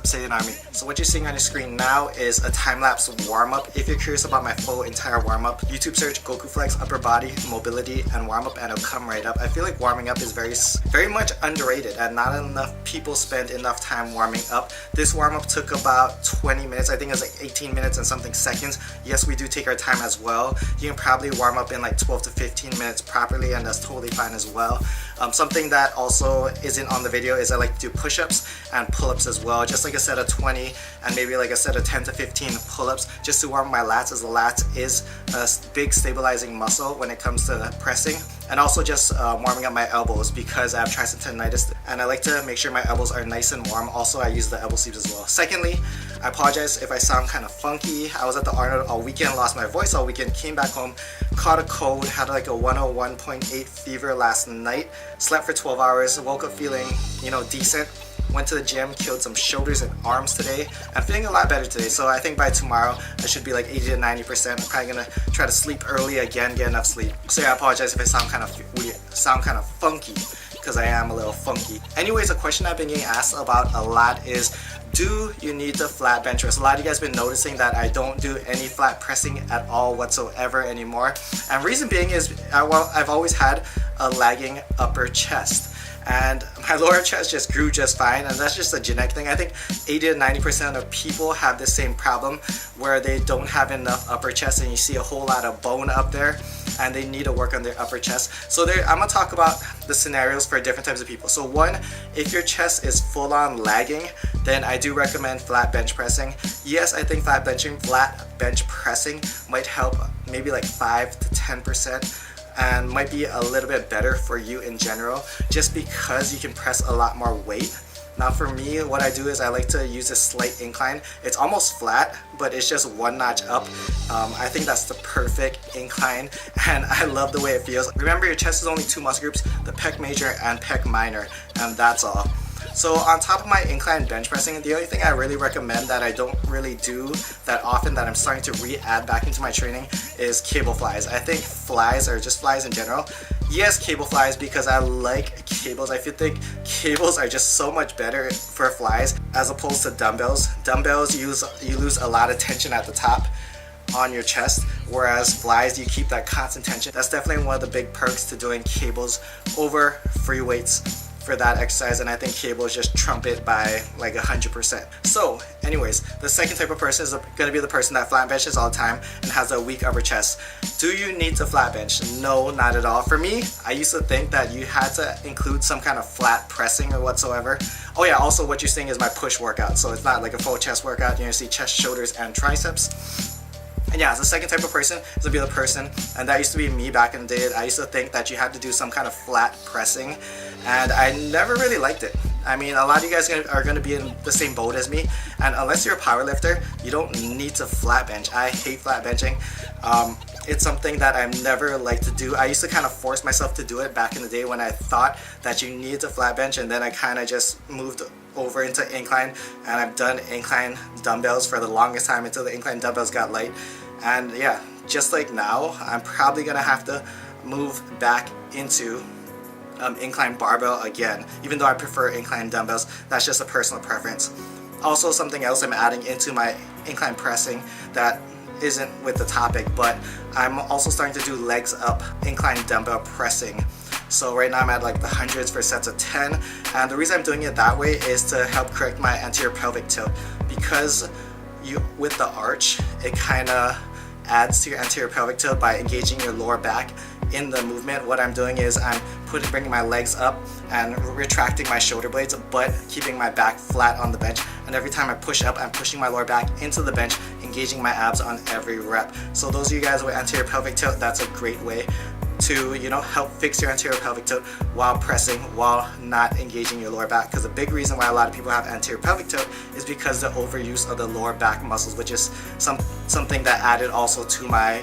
Saiyan Army. So what you're seeing on your screen now is a time-lapse warm-up. If you're curious about my full entire warm-up, YouTube search Gokuflex upper body mobility and warm-up and it'll come right up. I feel like warming up is very much underrated and not enough people spend enough time warming up. This warm-up took about 20 minutes. I think it was like 18 minutes and something seconds. Yes, we do take our time as well. You can probably warm up in like 12 to 15 minutes properly, and that's totally fine as well. Something that also isn't on the video is I like to do push-ups and pull-ups as well, just like a set of 20 and maybe like a set of 10 to 15 pull-ups just to warm my lats, as the lats is a big stabilizing muscle when it comes to pressing, and also just warming up my elbows because I have tricep tendonitis and I like to make sure my elbows are nice and warm. Also, I use the elbow sleeves as well. Secondly, I apologize if I sound kind of funky. I was at the Arnold all weekend, lost my voice all weekend, came back home, caught a cold, had like a 101.8 fever last night, slept for 12 hours, woke up feeling, decent. Went to the gym, killed some shoulders and arms today. I'm feeling a lot better today, so I think by tomorrow I should be like 80 to 90%. I'm probably gonna try to sleep early again, get enough sleep. So yeah, I apologize if I sound kind of weird, sound kind of funky, because I am a little funky. Anyways, a question I've been getting asked about a lot is, do you need to flat bench press? A lot of you guys have been noticing that I don't do any flat pressing at all whatsoever anymore. And reason being is, I've always had a lagging upper chest. And my lower chest just grew just fine, and that's just a genetic thing. I think 80 to 90% of people have the same problem where they don't have enough upper chest and you see a whole lot of bone up there and they need to work on their upper chest. So I'm going to talk about the scenarios for different types of people. So one, if your chest is full on lagging, then I do recommend flat bench pressing. Yes, I think flat bench pressing might help maybe like 5 to 10%. And might be a little bit better for you in general, just because you can press a lot more weight. Now for me, what I do is I like to use a slight incline. It's almost flat, but it's just one notch up. I think that's the perfect incline, and I love the way it feels. Remember, your chest is only two muscle groups, the pec major and pec minor, and that's all. So on top of my incline bench pressing, the only thing I really recommend that I don't really do that often, that I'm starting to re-add back into my training, is cable flies. I think flies, or just flies in general, yes, cable flies, because I like cables. I think cables are just so much better for flies as opposed to dumbbells. Dumbbells, you lose a lot of tension at the top on your chest, whereas flies, you keep that constant tension. That's definitely one of the big perks to doing cables over free weights for that exercise, and I think cables just trump it by like 100%. So anyways, the second type of person is going to be the person that flat benches all the time and has a weak upper chest. Do you need to flat bench? No, not at all. For me, I used to think that you had to include some kind of flat pressing or whatsoever. Oh yeah, also what you're seeing is my push workout, so it's not like a full chest workout. You're going to see chest, shoulders, and triceps. And yeah, the second type of person is to be the person, and that used to be me back in the day. I used to think that you had to do some kind of flat pressing, and I never really liked it. I mean, a lot of you guys are going to be in the same boat as me, and unless you're a power lifter, you don't need to flat bench. I hate flat benching. It's something that I've never liked to do. I used to kind of force myself to do it back in the day when I thought that you needed to flat bench, and then I kind of just moved over into incline, and I've done incline dumbbells for the longest time until the incline dumbbells got light. And yeah, just like now, I'm probably gonna have to move back into incline barbell again, even though I prefer incline dumbbells. That's just a personal preference. Also, something else I'm adding into my incline pressing that isn't with the topic, but I'm also starting to do legs up incline dumbbell pressing. So right now I'm at like the hundreds for sets of 10, and the reason I'm doing it that way is to help correct my anterior pelvic tilt, because with the arch, it kind of adds to your anterior pelvic tilt by engaging your lower back in the movement. What I'm doing is I'm bringing my legs up and retracting my shoulder blades, but keeping my back flat on the bench. And every time I push up, I'm pushing my lower back into the bench, engaging my abs on every rep. So those of you guys with anterior pelvic tilt, that's a great way to help fix your anterior pelvic tilt while pressing, while not engaging your lower back. Because the big reason why a lot of people have anterior pelvic tilt is because the overuse of the lower back muscles, which is something that added also to my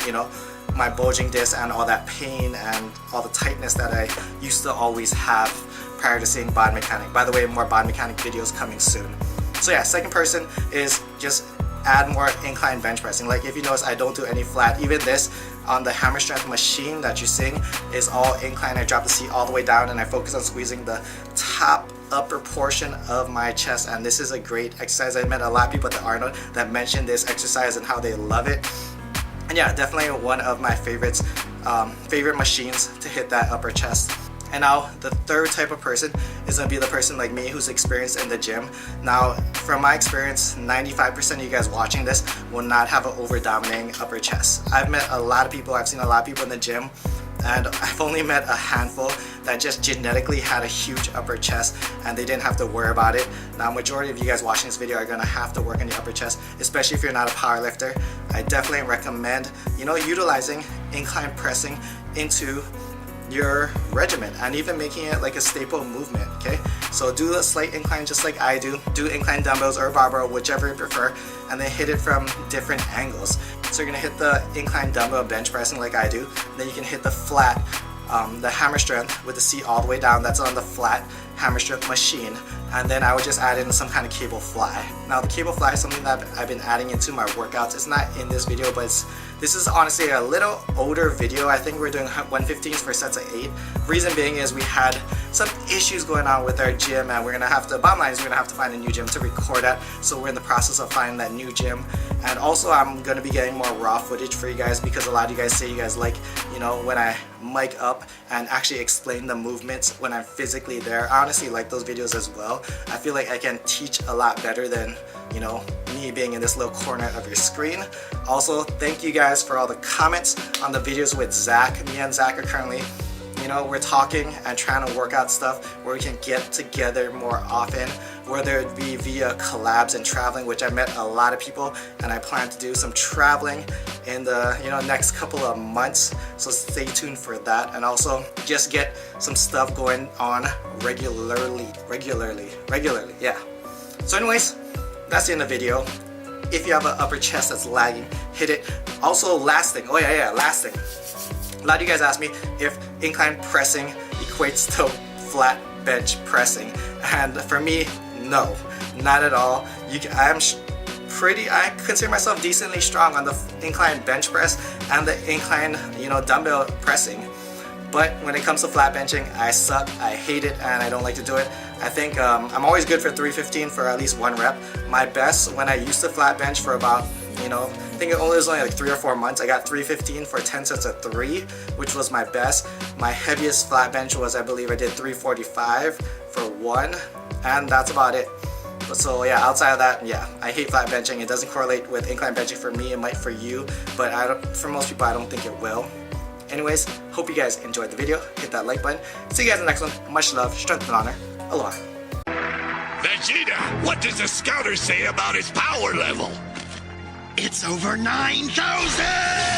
my bulging disc and all that pain and all the tightness that I used to always have prior to seeing Bod Mechanic. By the way, more Bod Mechanic videos coming soon. So yeah, second person is just add more incline bench pressing. Like if you notice, I don't do any flat. Even this on the hammer strength machine that you're seeing is all incline. I drop the seat all the way down and I focus on squeezing the top upper portion of my chest, and this is a great exercise. I met a lot of people at the Arnold that mentioned this exercise and how they love it. And yeah, definitely one of my favorites, favorite machines to hit that upper chest. And now the third type of person is gonna be the person like me who's experienced in the gym. Now, from my experience, 95% of you guys watching this will not have an over-dominating upper chest. I've met a lot of people, I've seen a lot of people in the gym, and I've only met a handful that just genetically had a huge upper chest and they didn't have to worry about it. Now, majority of you guys watching this video are gonna have to work on your upper chest, especially if you're not a power lifter. I definitely recommend, utilizing incline pressing into your regimen and even making it like a staple movement. Okay, so do a slight incline just like I do. Do incline dumbbells or barbell, whichever you prefer, and then hit it from different angles. So you're gonna hit the incline dumbbell bench pressing like I do. Then you can hit the flat, the hammer strength with the seat all the way down. That's on the flat hammer strength machine. And then I would just add in some kind of cable fly. Now the cable fly is something that I've been adding into my workouts. It's not in this video, but this is honestly a little older video. I think we're doing 115s for sets of 8. Reason being is we had some issues going on with our gym, and we're gonna have to, bottom line is we're gonna have to find a new gym to record at. So we're in the process of finding that new gym. And also I'm gonna be getting more raw footage for you guys, because a lot of you guys say you guys like, when I mic up and actually explain the movements when I'm physically there. I honestly like those videos as well. I feel like I can teach a lot better than, me being in this little corner of your screen. Also, thank you guys for all the comments on the videos with Zach. Me and Zach are currently, we're talking and trying to work out stuff where we can get together more often, whether it be via collabs and traveling, which I met a lot of people, and I plan to do some traveling in the next couple of months, so stay tuned for that. And also just get some stuff going on regularly, yeah. So anyways, that's the end of the video. If you have an upper chest that's lagging, hit it. Also, last thing, last thing. A lot of you guys ask me if incline pressing equates to flat bench pressing, and for me, no, not at all. I consider myself decently strong on the incline bench press and the incline, dumbbell pressing. But when it comes to flat benching, I suck, I hate it, and I don't like to do it. I think I'm always good for 315 for at least 1 rep. My best, when I used to flat bench for about, I think it was only like 3 or 4 months, I got 315 for 10 sets of 3, which was my best. My heaviest flat bench was, I believe I did 345 for 1, and that's about it. So yeah, outside of that, yeah, I hate flat benching. It doesn't correlate with incline benching for me. It might for you, but for most people, I don't think it will. Anyways, hope you guys enjoyed the video. Hit that like button. See you guys in the next one. Much love, strength and honor. Aloha. Vegeta, what does the scouter say about his power level? It's over 9,000!